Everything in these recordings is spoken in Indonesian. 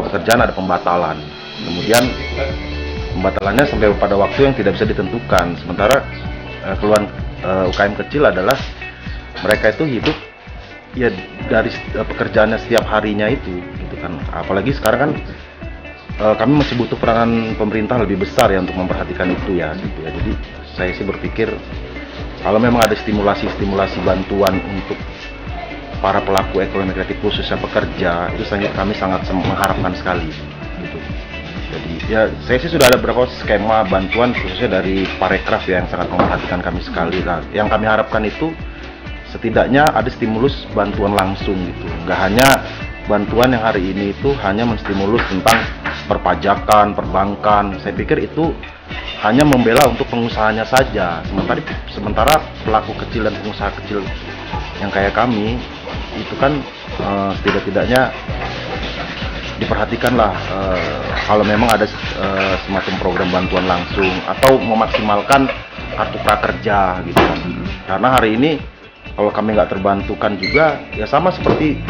pekerjaan ada pembatalan. Kemudian pembatalannya sampai pada waktu yang tidak bisa ditentukan. Sementara keluhan UKM kecil adalah mereka itu hidup ya dari pekerjaannya setiap harinya itu, gitu kan. Apalagi sekarang kan kami masih butuh peranan pemerintah lebih besar ya untuk memperhatikan itu ya, gitu ya. Jadi saya sih berpikir kalau memang ada stimulasi bantuan untuk para pelaku ekonomi kreatif khususnya pekerja, itu kami sangat mengharapkan sekali, gitu. Jadi ya saya sih sudah ada beberapa skema bantuan khususnya dari Parekraf ya yang sangat memperhatikan kami sekali. Nah, yang kami harapkan itu setidaknya ada stimulus bantuan langsung gitu. Nggak hanya bantuan yang hari ini itu hanya menstimulus tentang perpajakan, perbankan. Saya pikir itu hanya membela untuk pengusahanya saja. Sementara pelaku kecil dan pengusaha kecil yang kayak kami itu kan setidak-tidaknya diperhatikanlah kalau memang ada semacam program bantuan langsung atau memaksimalkan kartu prakerja gitu kan. Karena hari ini kalau kami nggak terbantukan juga ya sama seperti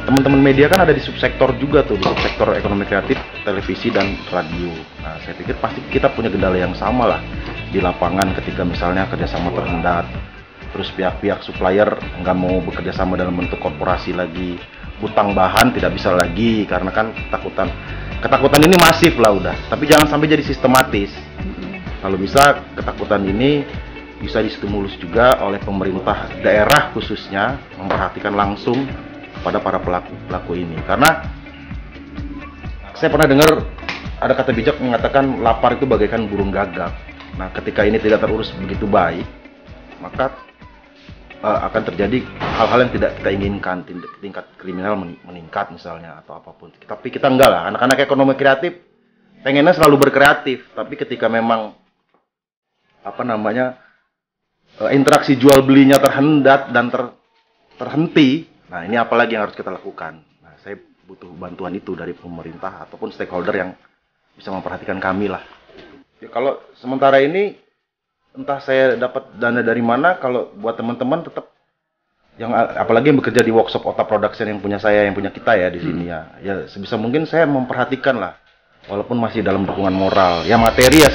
teman-teman media kan ada di subsektor juga tuh, di subsektor ekonomi kreatif, televisi dan radio. Nah, saya pikir pasti kita punya kendala yang sama lah di lapangan ketika misalnya kerjasama terhendat, terus pihak-pihak supplier nggak mau bekerja sama dalam bentuk korporasi lagi, hutang bahan tidak bisa lagi karena kan ketakutan ini masif lah udah, tapi jangan sampai jadi sistematis. Kalau bisa ketakutan ini bisa distimulus juga oleh pemerintah daerah khususnya memperhatikan langsung pada para pelaku ini, karena saya pernah dengar ada kata bijak mengatakan lapar itu bagaikan burung gagak. Nah, ketika ini tidak terurus begitu baik, maka akan terjadi hal-hal yang tidak kita inginkan, tingkat kriminal meningkat misalnya atau apapun. Tapi kita enggak lah, anak-anak ekonomi kreatif pengennya selalu berkreatif, tapi ketika memang interaksi jual belinya terhendat dan terhenti. Nah, ini apalagi yang harus kita lakukan. Nah, saya butuh bantuan itu dari pemerintah ataupun stakeholder yang bisa memperhatikan kami lah. Ya, kalau sementara ini entah saya dapat dana dari mana, kalau buat teman-teman tetap yang apalagi yang bekerja di workshop Ota Production yang punya saya, yang punya kita ya di sini ya. Ya sebisa mungkin saya memperhatikan lah. Walaupun masih dalam dukungan moral. Ya materi ya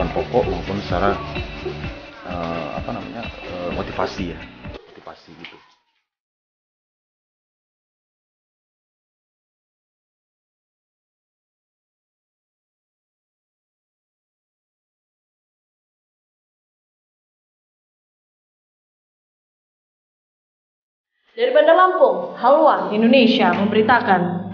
kebutuhan pokok maupun secara motivasi ya, motivasi gitu. Dari Bandar Lampung, Halwa, Indonesia memberitakan.